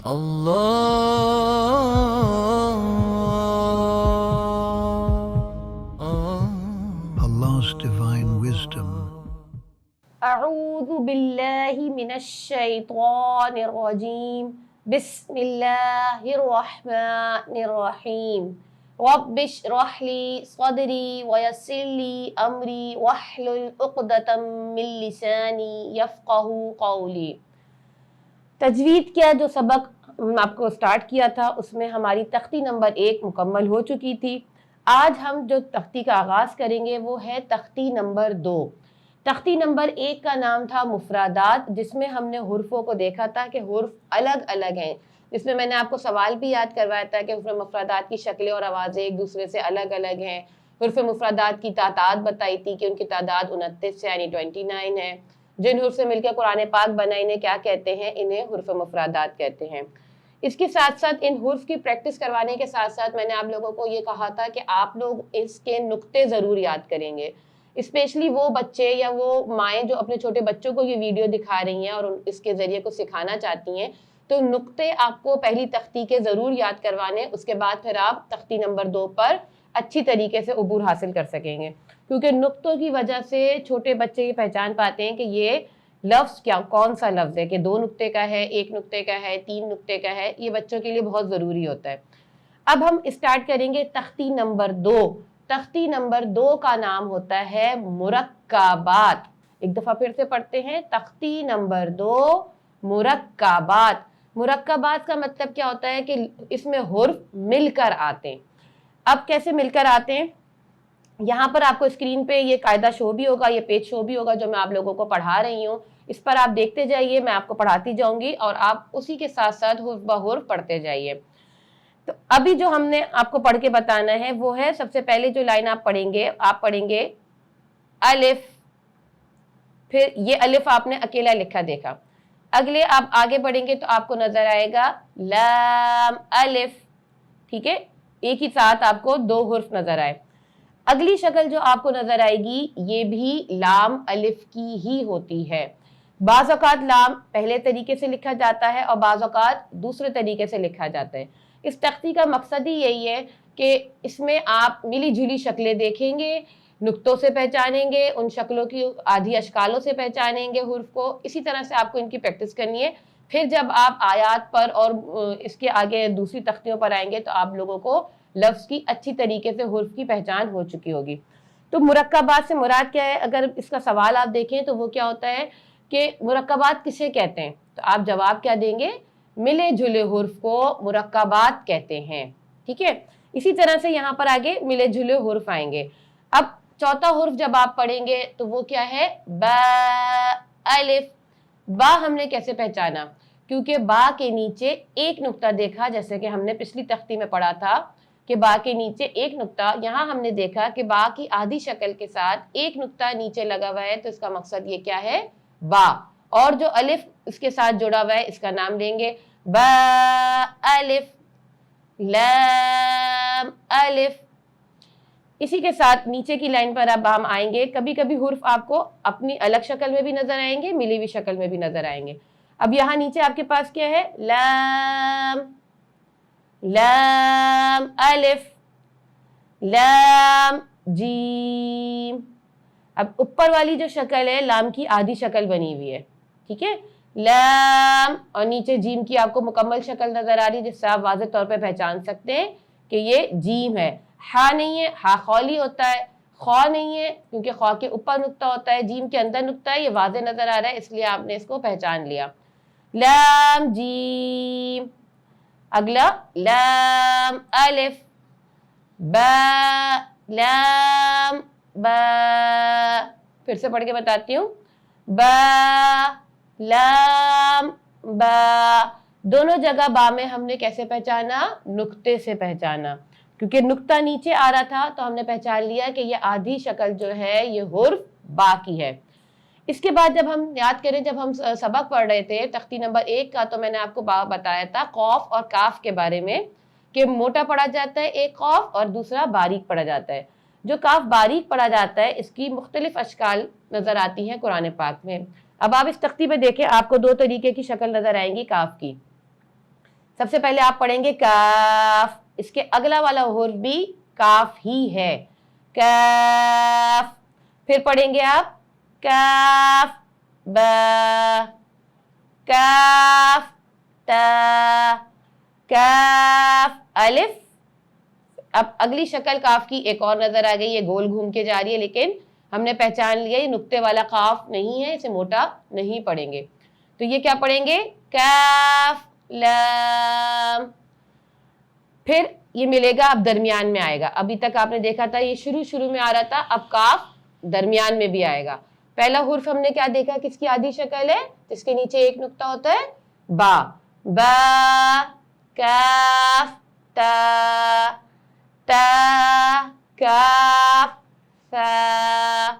Allah's divine wisdom. اعوذ باللہ من الشیطان الرجیم بسم اللہ الرحمن الرحیم رب اشرح لی صدری ویسر لی امری واحلل عقدۃ من لسانی یفقہوا قولی۔ تجوید کیا جو سبق آپ کو سٹارٹ کیا تھا اس میں ہماری تختی نمبر 1 مکمل ہو چکی تھی۔ آج ہم جو تختی کا آغاز کریں گے وہ ہے تختی نمبر 2۔ تختی نمبر 1 کا نام تھا مفردات، جس میں ہم نے حروفوں کو دیکھا تھا کہ حروف الگ الگ ہیں، جس میں نے آپ کو سوال بھی یاد کروایا تھا کہ حروف مفردات کی شکلیں اور آوازیں ایک دوسرے سے الگ الگ ہیں۔ حروف مفردات کی تعداد بتائی تھی کہ ان کی تعداد 29 سے یعنی 29 ہے۔ جن حروف سے مل کے قرآن پاک بنا انہیں کیا کہتے ہیں؟ انہیں حروف مفردات کہتے ہیں۔ اس کے ساتھ ساتھ ان حروف کی پریکٹس کروانے کے ساتھ ساتھ میں نے آپ لوگوں کو یہ کہا تھا کہ آپ لوگ اس کے نقطے ضرور یاد کریں گے، اسپیشلی وہ بچے یا وہ مائیں جو اپنے چھوٹے بچوں کو یہ ویڈیو دکھا رہی ہیں اور اس کے ذریعے کو سکھانا چاہتی ہیں، تو نقطے آپ کو پہلی تختی کے ضرور یاد کروانے، اس کے بعد پھر آپ تختی نمبر 2 پر اچھی طریقے سے عبور حاصل کر سکیں گے، کیونکہ نقطوں کی وجہ سے چھوٹے بچے یہ پہچان پاتے ہیں کہ یہ لفظ کون سا لفظ ہے، کہ 2 نقطے کا ہے، 1 نقطے کا ہے، 3 نقطے کا ہے۔ یہ بچوں کے لیے بہت ضروری ہوتا ہے۔ اب ہم اسٹارٹ کریں گے تختی نمبر 2۔ تختی نمبر 2 کا نام ہوتا ہے مرکبات۔ ایک دفعہ پھر سے پڑھتے ہیں، تختی نمبر 2 مرکبات۔ مرکبات کا مطلب کیا ہوتا ہے کہ اس میں حرف مل کر آتے ہیں۔ اب کیسے مل کر آتے ہیں؟ یہاں پر آپ کو اسکرین پہ یہ قاعدہ شو بھی ہوگا، یہ پیج شو بھی ہوگا جو میں آپ لوگوں کو پڑھا رہی ہوں، اس پر آپ دیکھتے جائیے، میں آپ کو پڑھاتی جاؤں گی اور آپ اسی کے ساتھ ساتھ حرف بحرف پڑھتے جائیے۔ تو ابھی جو ہم نے آپ کو پڑھ کے بتانا ہے وہ ہے، سب سے پہلے جو لائن آپ پڑھیں گے الف، پھر یہ الف آپ نے اکیلا لکھا دیکھا، اگلے آپ آگے بڑھیں گے تو آپ کو نظر آئے گا لام الف، ٹھیک ہے، ایک ہی ساتھ آپ کو 2 حرف نظر آئے۔ اگلی شکل جو آپ کو نظر آئے گی یہ بھی لام الف کی ہی ہوتی ہے۔ بعض اوقات لام پہلے طریقے سے لکھا جاتا ہے اور بعض اوقات دوسرے طریقے سے لکھا جاتا ہے۔ اس تختی کا مقصد ہی یہی ہے کہ اس میں آپ ملی جلی شکلیں دیکھیں گے، نقطوں سے پہچانیں گے، ان شکلوں کی آدھی اشکالوں سے پہچانیں گے حرف کو، اسی طرح سے آپ کو ان کی پریکٹس کرنی ہے۔ پھر جب آپ آیات پر اور اس کے آگے دوسری تختیوں پر آئیں گے تو آپ لوگوں کو لفظ کی اچھی طریقے سے حرف کی پہچان ہو چکی ہوگی۔ تو مرکبات سے مراد کیا ہے؟ اگر اس کا سوال آپ دیکھیں تو وہ کیا ہوتا ہے کہ مرکبات کسے کہتے ہیں؟ تو آپ جواب کیا دیں گے؟ ملے جلے حرف کو مرکبات کہتے ہیں، ٹھیک ہے۔ اسی طرح سے یہاں پر آگے ملے جلے حرف آئیں گے۔ اب چوتھا حرف جب آپ پڑھیں گے تو وہ کیا ہے؟ با الف۔ با ہم نے کیسے پہچانا؟ کیونکہ با کے نیچے ایک نقطہ دیکھا، جیسے کہ ہم نے پچھلی تختی میں پڑھا تھا کہ با کے نیچے ایک نقطہ، یہاں ہم نے دیکھا کہ با کی آدھی شکل کے ساتھ ایک نقطہ نیچے لگا ہوا ہے، تو اس کا مقصد یہ کیا ہے؟ با۔ اور جو الف اس کے ساتھ جڑا ہوا ہے اس کا نام لیں گے با الف لام الف۔ اسی کے ساتھ نیچے کی لائن پر اب ہم آئیں گے، کبھی کبھی حرف آپ کو اپنی الگ شکل میں بھی نظر آئیں گے، ملی ہوئی شکل میں بھی نظر آئیں گے۔ اب یہاں نیچے آپ کے پاس کیا ہے؟ لام لام الف لام جیم۔ اب اوپر والی جو شکل ہے لام کی آدھی شکل بنی ہوئی ہے، ٹھیک ہے، لام، اور نیچے جیم کی آپ کو مکمل شکل نظر آ رہی ہے جس سے آپ واضح طور پہ پہچان سکتے ہیں کہ یہ جیم ہے۔ ہا نہیں ہے، ہا خالی ہوتا ہے، خوا نہیں ہے کیونکہ خوا کے اوپر نقطہ ہوتا ہے، جیم کے اندر نقطہ ہے، یہ واضح نظر آ رہا ہے اس لیے آپ نے اس کو پہچان لیا۔ لام جیم۔ اگلا لام الف با لام با۔ پھر سے پڑھ کے بتاتی ہوں، با لام با۔ دونوں جگہ با میں ہم نے کیسے پہچانا؟ نقطے سے پہچانا، کیونکہ نقطہ نیچے آ رہا تھا تو ہم نے پہچان لیا کہ یہ آدھی شکل جو ہے یہ حرف با کی ہے۔ اس کے بعد جب ہم یاد کریں، جب ہم سبق پڑھ رہے تھے تختی نمبر 1 کا، تو میں نے آپ کو بتایا تھا قوف اور کاف کے بارے میں کہ موٹا پڑھا جاتا ہے ایک قوف اور دوسرا باریک پڑھا جاتا ہے۔ جو کاف باریک پڑھا جاتا ہے اس کی مختلف اشکال نظر آتی ہیں قرآن پاک میں۔ اب آپ اس تختی پہ دیکھیں، آپ کو 2 طریقے کی شکل نظر آئیں گی کاف کی۔ سب سے پہلے آپ پڑھیں گے کاف، اس کے اگلا والا حرف بھی کاف ہی ہے، کاف. پھر پڑھیں گے آپ کاف با، کاف تا، کاف الف. اب اگلی شکل کاف کی ایک اور نظر آ گئی، یہ گول گھوم کے جا رہی ہے، لیکن ہم نے پہچان لیا یہ نقطے والا قاف نہیں ہے، اسے موٹا نہیں پڑھیں گے. تو یہ کیا پڑھیں گے؟ کاف لام. پھر یہ ملے گا، اب درمیان میں آئے گا. ابھی تک آپ نے دیکھا تھا یہ شروع میں آ رہا تھا، اب کاف درمیان میں بھی آئے گا. پہلا حرف ہم نے کیا دیکھا، کس کی آدھی شکل ہے، جس کے نیچے ایک نقطہ ہوتا ہے، با. با، کاف تا، تا، کاف سا.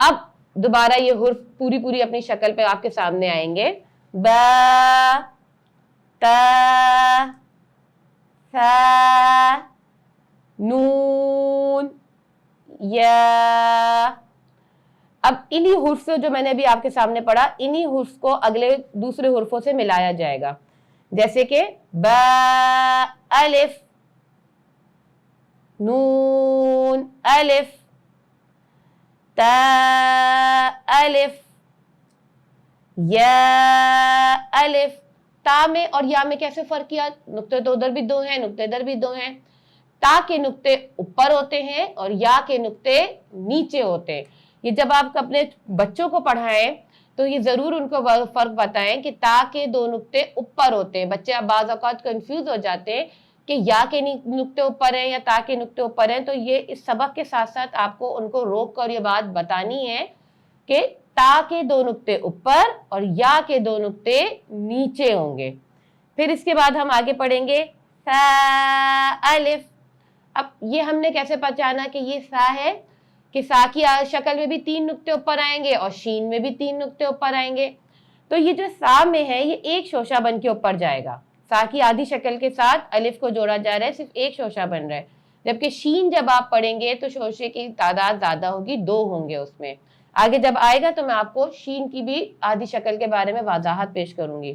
اب دوبارہ یہ حرف پوری اپنی شکل پہ آپ کے سامنے آئیں گے، با، تا، سا، نون، یا. اب انہی حرف سے جو میں نے ابھی آپ کے سامنے پڑھا، انہی حرف کو اگلے دوسرے حرفوں سے ملایا جائے گا، جیسے کہ با الف، نون الف، تا الف، یا الف. تا میں اور یا میں کیسے فرق کیا؟ نقطے تو ادھر بھی دو ہیں، نقطے ادھر بھی دو ہیں. تا کے نقطے اوپر ہوتے ہیں اور یا کے نقطے نیچے ہوتے ہیں. یہ جب آپ اپنے بچوں کو پڑھائیں تو یہ ضرور ان کو فرق بتائیں کہ تا کے دو نقطے اوپر ہوتے ہیں. بچے اب بعض اوقات کنفیوز ہو جاتے ہیں کہ یا کے نقطے اوپر ہیں یا تا کے نقطے اوپر ہیں. تو یہ اس سبق کے ساتھ ساتھ آپ کو ان کو روک کر یہ بات بتانی ہے کہ تا کے دو نقطے اوپر اور یا کے دو نقطے نیچے ہوں گے. پھر اس کے بعد ہم آگے پڑھیں گے سا الف. اب یہ ہم نے کیسے پہچانا کہ یہ سا ہے، کہ سا کی شکل میں بھی تین نقطے اوپر آئیں گے اور شین میں بھی تین نقطے اوپر آئیں گے. تو یہ جو سا میں ہے یہ ایک شوشہ بن کے اوپر جائے گا. سا کی آدھی شکل کے ساتھ الف کو جوڑا جا رہا ہے، صرف ایک شوشہ بن رہا ہے. جبکہ شین جب آپ پڑھیں گے تو شوشے کی تعداد زیادہ ہوگی، دو ہوں گے اس میں. آگے جب آئے گا تو میں آپ کو شین کی بھی آدھی شکل کے بارے میں وضاحت پیش کروں گی.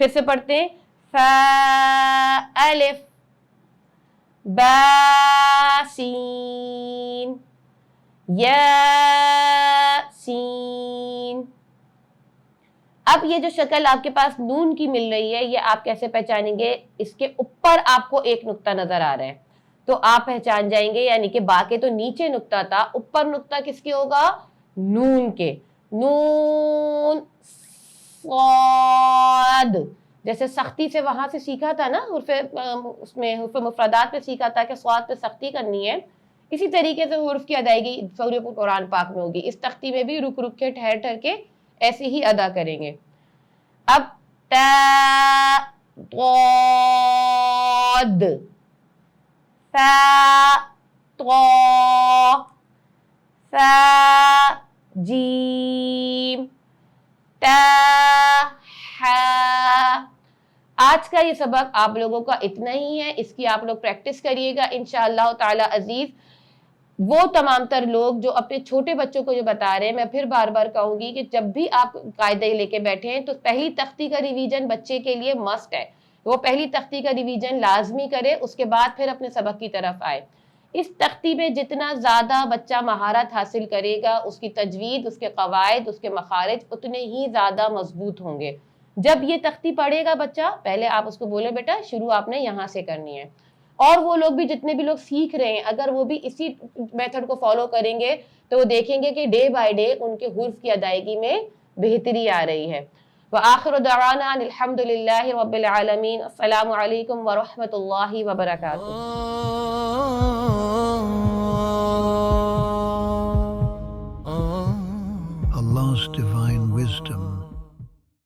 پھر سے پڑھتے ہیں فا الف، با سین، یا سین. اب یہ جو شکل آپ کے پاس نون کی مل رہی ہے، یہ آپ کیسے پہچانیں گے؟ اس کے اوپر آپ کو ایک نقطہ نظر آ رہا ہے تو آپ پہچان جائیں گے، یعنی کہ با کے تو نیچے نقطہ تھا، اوپر نقطہ کس کے ہوگا؟ نون کے. نون صاد. جیسے سختی سے وہاں سے سیکھا تھا نا، اس میں حرف مفردات پہ سیکھا تھا کہ صاد پہ سختی کرنی ہے، اسی طریقے سے حرف کی ادائیگی سورہ قرآن پاک میں ہوگی. اس تختی میں بھی رک کے ٹھہر کے ایسے ہی ادا کریں گے. اب تا، ضاد، ثا، طا، ثا، جیم، تا، حا. آج کا یہ سبق آپ لوگوں کا اتنا ہی ہے، اس کی آپ لوگ پریکٹس کریے گا انشاءاللہ تعالی عزیز. وہ تمام تر لوگ جو اپنے چھوٹے بچوں کو جو بتا رہے ہیں، میں پھر بار بار کہوں گی کہ جب بھی آپ قاعدے لے کے بیٹھے ہیں تو پہلی تختی کا ریویژن بچے کے لیے مسٹ ہے. وہ پہلی تختی کا ریویژن لازمی کرے، اس کے بعد پھر اپنے سبق کی طرف آئے. اس تختی میں جتنا زیادہ بچہ مہارت حاصل کرے گا، اس کی تجوید، اس کے قواعد، اس کے مخارج اتنے ہی زیادہ مضبوط ہوں گے. جب یہ تختی پڑھے گا بچہ، پہلے آپ اس کو بولے بیٹا شروع آپ نے یہاں سے کرنی ہے. اور وہ لوگ بھی جتنے بھی لوگ سیکھ رہے ہیں، اگر وہ بھی اسی میتھڈ کو فالو کریں گے تو وہ دیکھیں گے کہ ڈے بائی ڈے ان کے حروف کی ادائیگی میں بہتری آ رہی ہے. وآخر دعوانا الحمد للہ رب العالمین. السلام علیکم ورحمۃ اللہ وبرکاتہ.